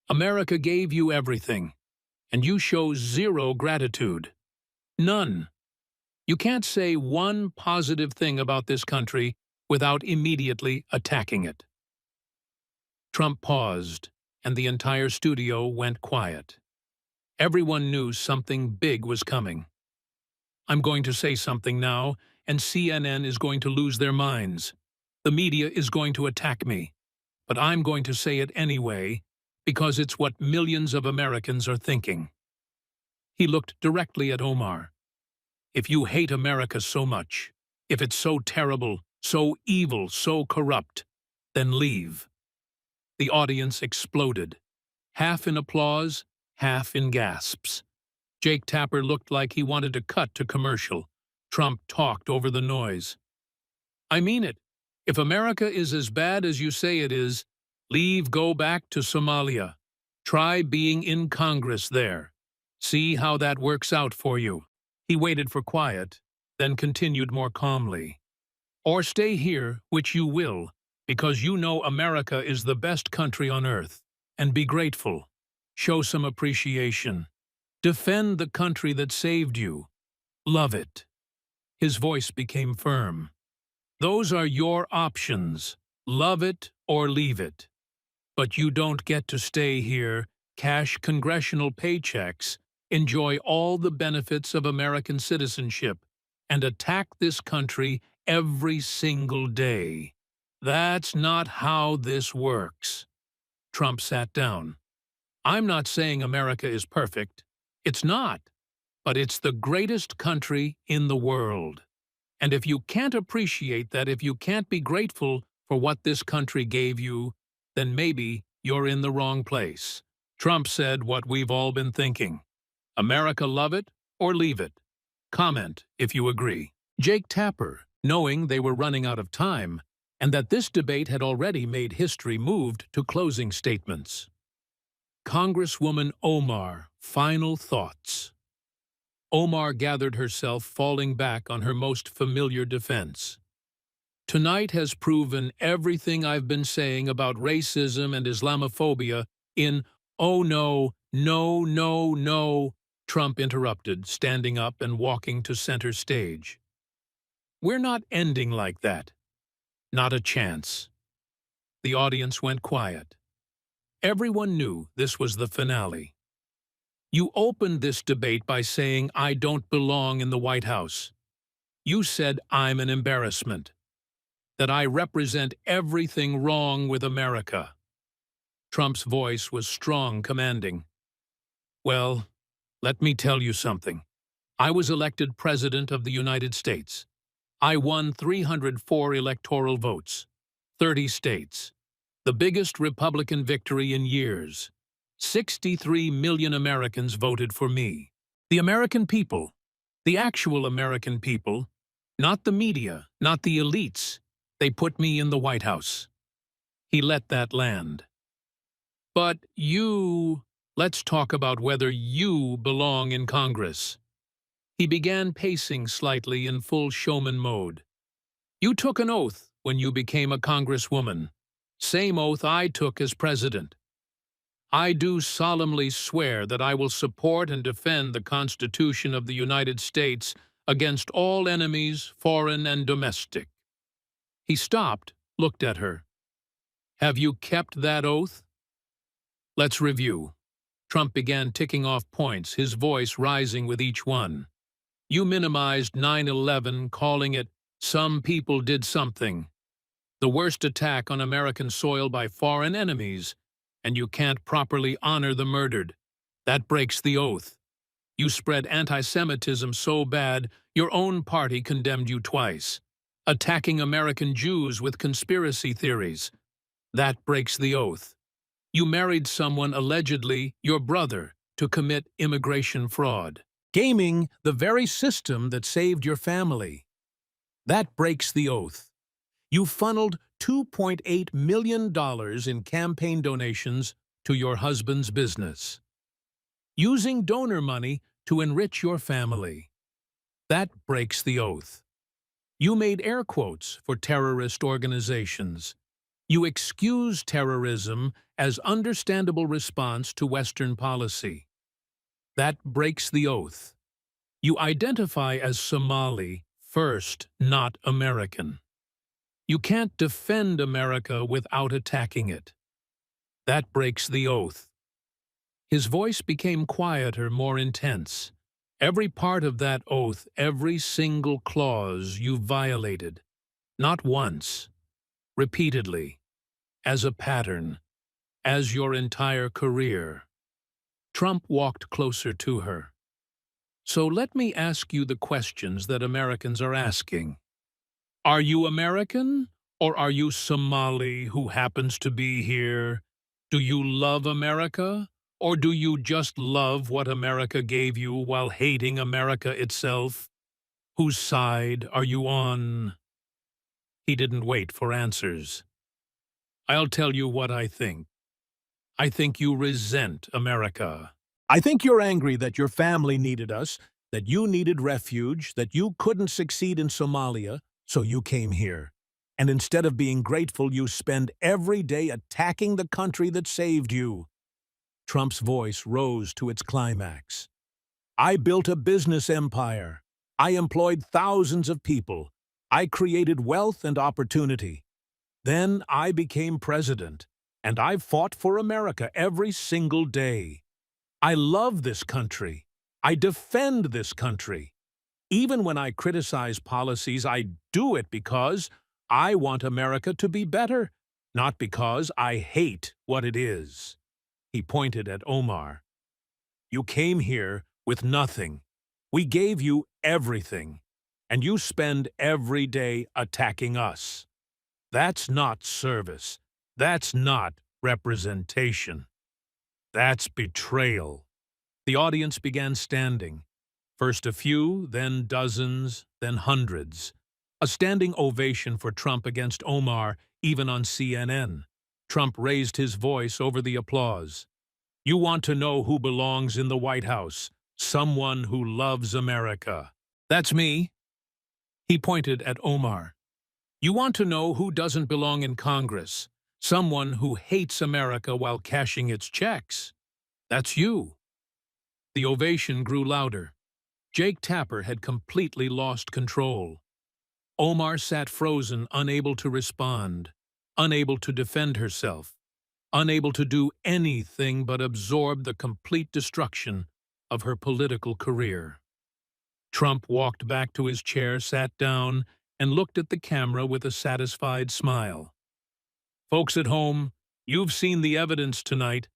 Speaker 1: America gave you everything, and you show zero gratitude. None. You can't say one positive thing about this country without immediately attacking it. Trump paused, and the entire studio went quiet. Everyone knew something big was coming. I'm going to say something now, and CNN is going to lose their minds. The media is going to attack me. But I'm going to say it anyway, because it's what millions of Americans are thinking. He looked directly at Omar. If you hate America so much, if it's so terrible, so evil, so corrupt, then leave. The audience exploded, half in applause, half in gasps. Jake Tapper looked like he wanted to cut to commercial. Trump talked over the noise. I mean it. If America is as bad as you say it is, leave, go back to Somalia. Try being in Congress there. See how that works out for you. He waited for quiet, then continued more calmly. Or stay here, which you will, because you know America is the best country on earth, and be grateful. Show some appreciation. Defend the country that saved you. Love it. His voice became firm. Those are your options. Love it or leave it. But you don't get to stay here, cash congressional paychecks, enjoy all the benefits of American citizenship, and attack this country every single day. That's not how this works. Trump sat down. I'm not saying America is perfect. It's not. but it's the greatest country in the world. And if you can't appreciate that, if you can't be grateful for what this country gave you, then maybe you're in the wrong place. Trump said what we've all been thinking. America, love it or leave it. Comment if you agree. Jake Tapper, knowing they were running out of time and that this debate had already made history, moved to closing statements. Congresswoman Omar, final thoughts. Omar gathered herself, falling back on her most familiar defense. Tonight has proven everything I've been saying about racism and Islamophobia in, oh no, no, no, no, Trump interrupted, standing up and walking to center stage. We're not ending like that. Not a chance. The audience went quiet. Everyone knew this was the finale. You opened this debate by saying, I don't belong in the White House. You said I'm an embarrassment, that I represent everything wrong with America. Trump's voice was strong, commanding. Well, let me tell you something. I was elected President of the United States. I won 304 electoral votes, 30 states, the biggest Republican victory in years. 63 million Americans voted for me. The American people, the actual American people, not the media, not the elites, they put me in the White House. He let that land. But let's talk about whether you belong in Congress. He began pacing slightly in full showman mode. You took an oath when you became a congresswoman. Same oath I took as president. I do solemnly swear that I will support and defend the Constitution of the United States against all enemies, foreign and domestic. He stopped, looked at her. Have you kept that oath? Let's review. Trump began ticking off points, his voice rising with each one. You minimized 9/11, calling it, some people did something. The worst attack on American soil by foreign enemies, and you can't properly honor the murdered. That breaks the oath. You spread anti-Semitism so bad, your own party condemned you twice. Attacking American Jews with conspiracy theories. That breaks the oath. You married someone, allegedly your brother, to commit immigration fraud. Gaming the very system that saved your family. That breaks the oath. You funneled $2.8 million in campaign donations to your husband's business, using donor money to enrich your family. That breaks the oath. You made air quotes for terrorist organizations. You excused terrorism as understandable response to Western policy. That breaks the oath. You identify as Somali first, not American. You can't defend America without attacking it. That breaks the oath. His voice became quieter, more intense. Every part of that oath, every single clause you violated. Not once, repeatedly, as a pattern, as your entire career. Trump walked closer to her. So let me ask you the questions that Americans are asking. Are you American, or are you Somali who happens to be here? Do you love America, or do you just love what America gave you while hating America itself? Whose side are you on? He didn't wait for answers. I'll tell you what I think. I think you resent America. I think you're angry that your family needed us, that you needed refuge, that you couldn't succeed in Somalia, so you came here. And instead of being grateful, you spend every day attacking the country that saved you. Trump's voice rose to its climax. I built a business empire. I employed thousands of people. I created wealth and opportunity. Then I became president, and I fought for America every single day. I love this country. I defend this country. Even when I criticize policies, I do it because I want America to be better, not because I hate what it is. He pointed at Omar. You came here with nothing. We gave you everything, and you spend every day attacking us. That's not service. That's not representation. That's betrayal. The audience began standing. First a few, then dozens, then hundreds. A standing ovation for Trump against Omar, even on CNN. Trump raised his voice over the applause. You want to know who belongs in the White House? Someone who loves America. That's me. He pointed at Omar. You want to know who doesn't belong in Congress? Someone who hates America while cashing its checks. That's you. The ovation grew louder. Jake Tapper had completely lost control. Omar sat frozen, unable to respond, unable to defend herself, unable to do anything but absorb the complete destruction of her political career. Trump walked back to his chair, sat down, and looked at the camera with a satisfied smile. Folks at home, you've seen the evidence tonight.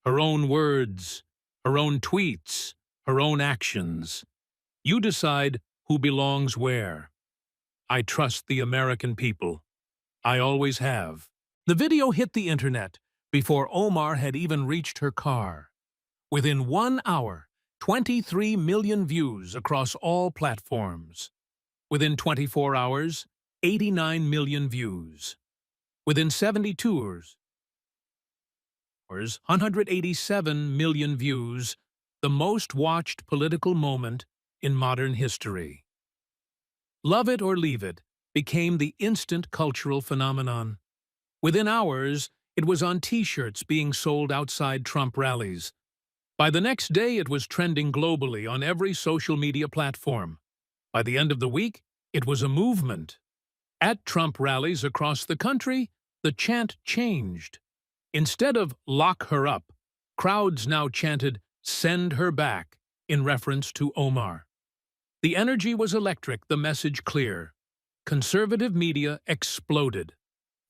Speaker 1: Her own words, her own tweets, her own actions. You decide who belongs where. I trust the American people. I always have. The video hit the internet before Omar had even reached her car. Within 1 hour, 23 million views across all platforms. Within 24 hours, 89 million views. Within 72 hours, 187 million views, the most watched political moment in modern history. Love It or Leave It became the instant cultural phenomenon. Within hours, it was on T-shirts being sold outside Trump rallies. By the next day, it was trending globally on every social media platform. By the end of the week, it was a movement. At Trump rallies across the country, the chant changed. Instead of "lock her up," crowds now chanted "send her back" in reference to Omar. The energy was electric, the message clear. Conservative media exploded.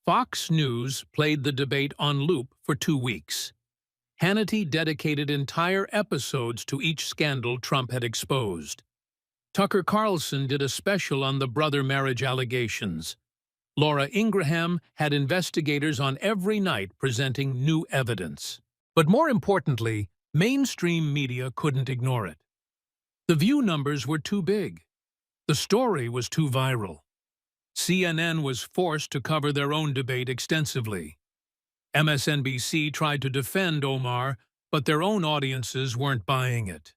Speaker 1: Fox News played the debate on loop for 2 weeks. Hannity dedicated entire episodes to each scandal Trump had exposed. Tucker Carlson did a special on the brother marriage allegations. Laura Ingraham had investigators on every night presenting new evidence. But more importantly, mainstream media couldn't ignore it. The view numbers were too big. The story was too viral. CNN was forced to cover their own debate extensively. MSNBC tried to defend Omar, but their own audiences weren't buying it.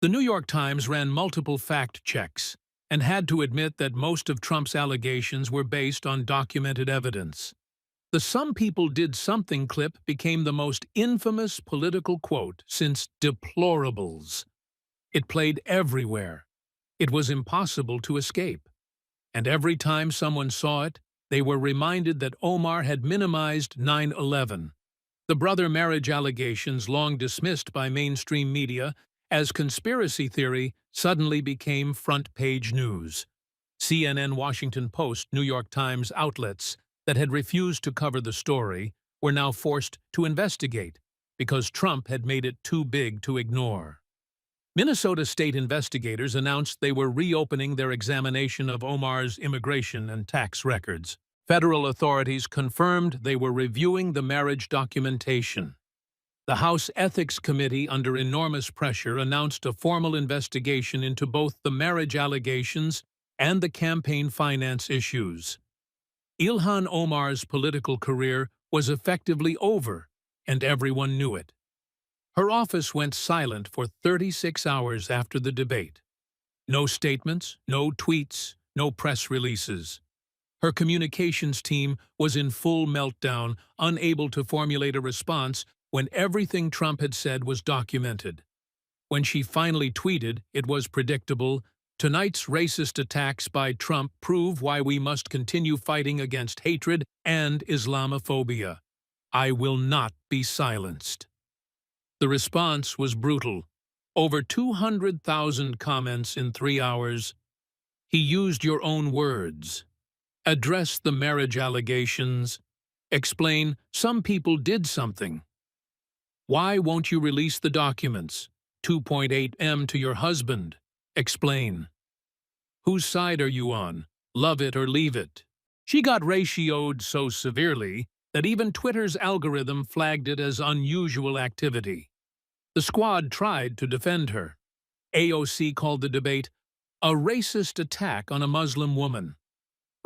Speaker 1: The New York Times ran multiple fact checks and had to admit that most of Trump's allegations were based on documented evidence. The "some people did something" clip became the most infamous political quote since "deplorables." It played everywhere. It was impossible to escape. And every time someone saw it, they were reminded that Omar had minimized 9/11. The brother marriage allegations, long dismissed by mainstream media as conspiracy theory, suddenly became front-page news. CNN, Washington Post, New York Times outlets that had refused to cover the story were now forced to investigate because Trump had made it too big to ignore. Minnesota state investigators announced they were reopening their examination of Omar's immigration and tax records. Federal authorities confirmed they were reviewing the marriage documentation. The House Ethics Committee, under enormous pressure, announced a formal investigation into both the marriage allegations and the campaign finance issues. Ilhan Omar's political career was effectively over, and everyone knew it. Her office went silent for 36 hours after the debate. No statements, no tweets, no press releases. Her communications team was in full meltdown, unable to formulate a response when everything Trump had said was documented. When she finally tweeted, it was predictable, "Tonight's racist attacks by Trump prove why we must continue fighting against hatred and Islamophobia. I will not be silenced." The response was brutal. Over 200,000 comments in 3 hours. He used your own words. Address the marriage allegations. Explain some people did something. Why won't you release the documents? 2.8 M to your husband. Explain. Whose side are you on? Love it or leave it? She got ratioed so severely that even Twitter's algorithm flagged it as unusual activity. The squad tried to defend her. AOC called the debate a racist attack on a Muslim woman.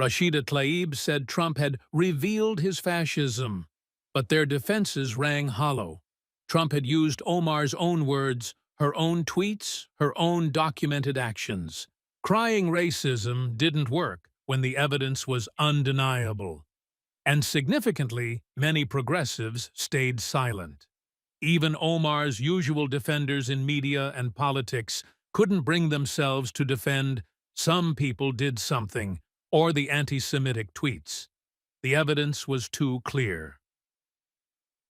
Speaker 1: Rashida Tlaib said Trump had revealed his fascism, but their defenses rang hollow. Trump had used Omar's own words, her own tweets, her own documented actions. Crying racism didn't work when the evidence was undeniable. And significantly, many progressives stayed silent. Even Omar's usual defenders in media and politics couldn't bring themselves to defend "some people did something" or the anti-Semitic tweets. The evidence was too clear.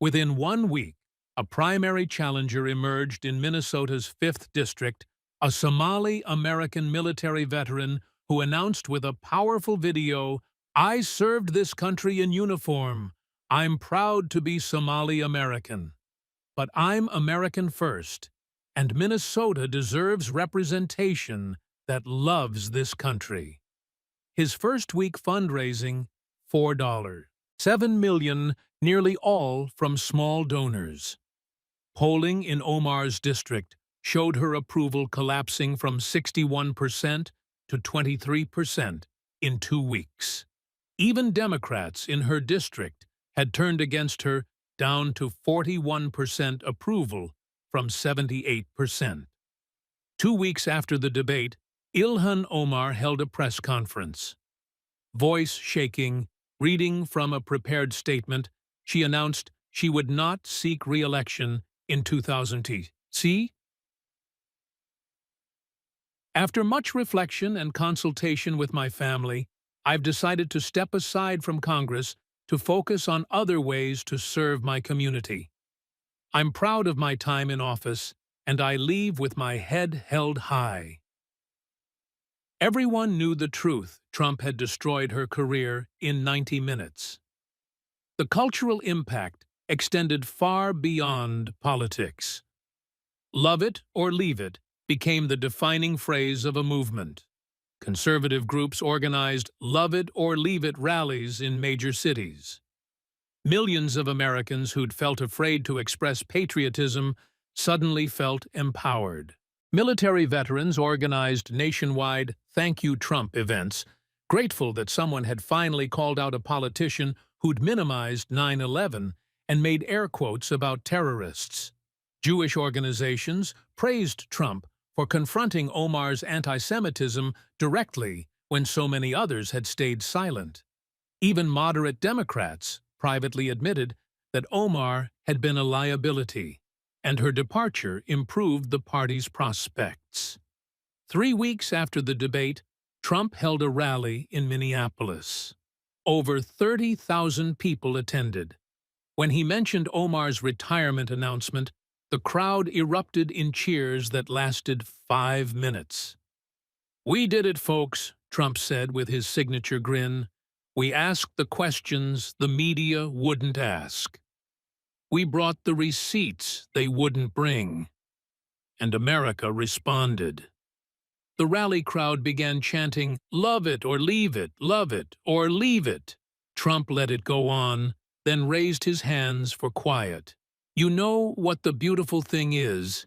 Speaker 1: Within 1 week, a primary challenger emerged in Minnesota's 5th District, a Somali-American military veteran who announced with a powerful video, "I served this country in uniform. I'm proud to be Somali-American. But I'm American first, and Minnesota deserves representation that loves this country." His first-week fundraising, $4. $7 million, nearly all from small donors. Polling in Omar's district showed her approval collapsing from 61% to 23% in 2 weeks. Even Democrats in her district had turned against her, down to 41% approval from 78%. 2 weeks after the debate, Ilhan Omar held a press conference. Voice shaking, reading from a prepared statement, she announced she would not seek re-election in 2020. See? After much reflection and consultation with my family, I've decided to step aside from Congress to focus on other ways to serve my community. I'm proud of my time in office, and I leave with my head held high. Everyone knew the truth. Trump had destroyed her career in 90 minutes. The cultural impact extended far beyond politics. "Love it or leave it" became the defining phrase of a movement. Conservative groups organized "Love it or leave it" rallies in major cities. Millions of Americans who'd felt afraid to express patriotism suddenly felt empowered. Military veterans organized nationwide "Thank You Trump" events, grateful that someone had finally called out a politician who'd minimized 9/11 and made air quotes about terrorists. Jewish organizations praised Trump for confronting Omar's anti-Semitism directly when so many others had stayed silent. Even moderate Democrats privately admitted that Omar had been a liability, and her departure improved the party's prospects. 3 weeks after the debate, Trump held a rally in Minneapolis. Over 30,000 people attended. When he mentioned Omar's retirement announcement, the crowd erupted in cheers that lasted 5 minutes. "We did it, folks," Trump said with his signature grin. "We asked the questions the media wouldn't ask. We brought the receipts they wouldn't bring." And America responded. The rally crowd began chanting, "Love it or leave it, love it or leave it." Trump let it go on, then raised his hands for quiet. "You know what the beautiful thing is?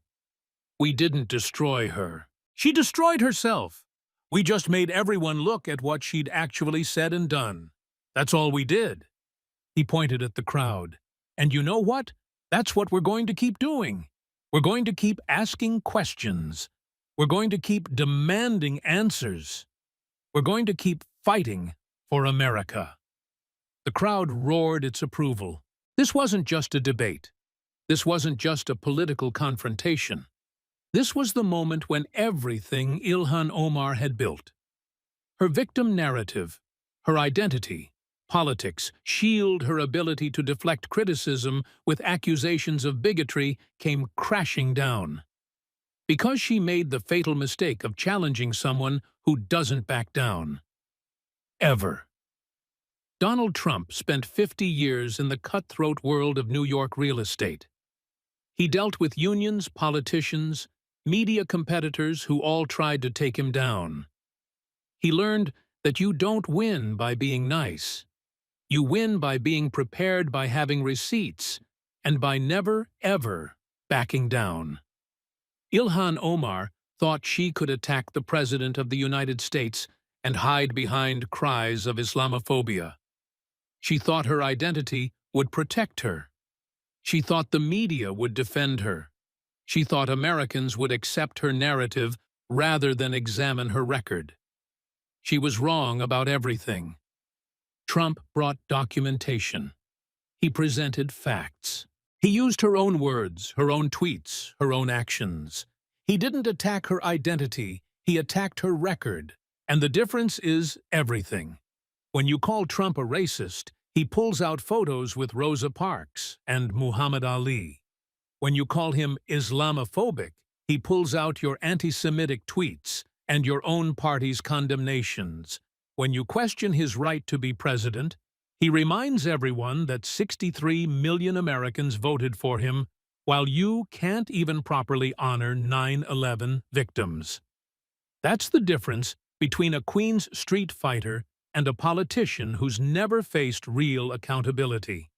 Speaker 1: We didn't destroy her. She destroyed herself. We just made everyone look at what she'd actually said and done. That's all we did." He pointed at the crowd. "And you know what? That's what we're going to keep doing. We're going to keep asking questions. We're going to keep demanding answers. We're going to keep fighting for America." The crowd roared its approval. This wasn't just a debate. This wasn't just a political confrontation. This was the moment when everything Ilhan Omar had built. Her victim narrative, her identity, politics, shield her ability to deflect criticism with accusations of bigotry came crashing down. Because she made the fatal mistake of challenging someone who doesn't back down. Ever. Donald Trump spent 50 years in the cutthroat world of New York real estate. He dealt with unions, politicians, media competitors who all tried to take him down. He learned that you don't win by being nice. You win by being prepared, by having receipts, and by never, ever backing down. Ilhan Omar thought she could attack the President of the United States and hide behind cries of Islamophobia. She thought her identity would protect her. She thought the media would defend her. She thought Americans would accept her narrative rather than examine her record. She was wrong about everything. Trump brought documentation. He presented facts. He used her own words, her own tweets, her own actions. He didn't attack her identity, he attacked her record. And the difference is everything. When you call Trump a racist, he pulls out photos with Rosa Parks and Muhammad Ali. When you call him Islamophobic, he pulls out your anti-Semitic tweets and your own party's condemnations. When you question his right to be president, he reminds everyone that 63 million Americans voted for him, while you can't even properly honor 9/11 victims. That's the difference between a Queen's Street fighter and a politician who's never faced real accountability.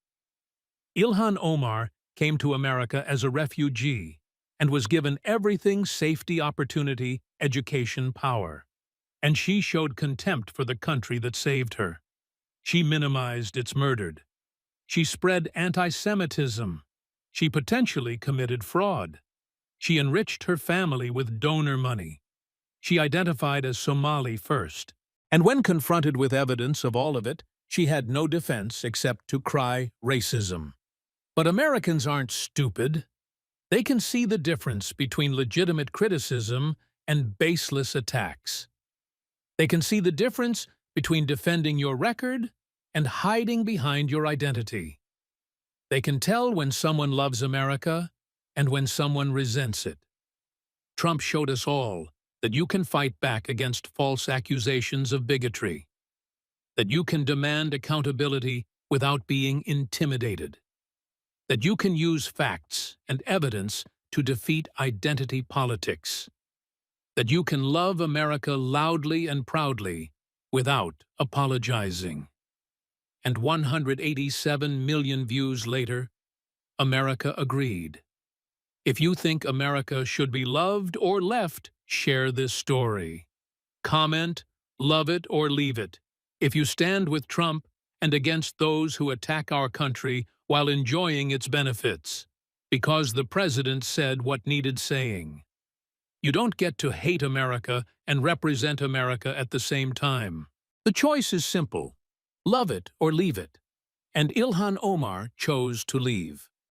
Speaker 1: Ilhan Omar came to America as a refugee and was given everything: safety, opportunity, education, power. And she showed contempt for the country that saved her. She minimized its murdered. She spread anti-Semitism. She potentially committed fraud. She enriched her family with donor money. She identified as Somali first. And when confronted with evidence of all of it, she had no defense except to cry racism. But Americans aren't stupid. They can see the difference between legitimate criticism and baseless attacks. They can see the difference between defending your record and hiding behind your identity. They can tell when someone loves America and when someone resents it. Trump showed us all that you can fight back against false accusations of bigotry, that you can demand accountability without being intimidated, that you can use facts and evidence to defeat identity politics, that you can love America loudly and proudly without apologizing. And 187 million views later, America agreed. If you think America should be loved or left, share this story. Comment, love it or leave it. If you stand with Trump and against those who attack our country while enjoying its benefits, because the president said what needed saying. You don't get to hate America and represent America at the same time. The choice is simple: love it or leave it. And Ilhan Omar chose to leave.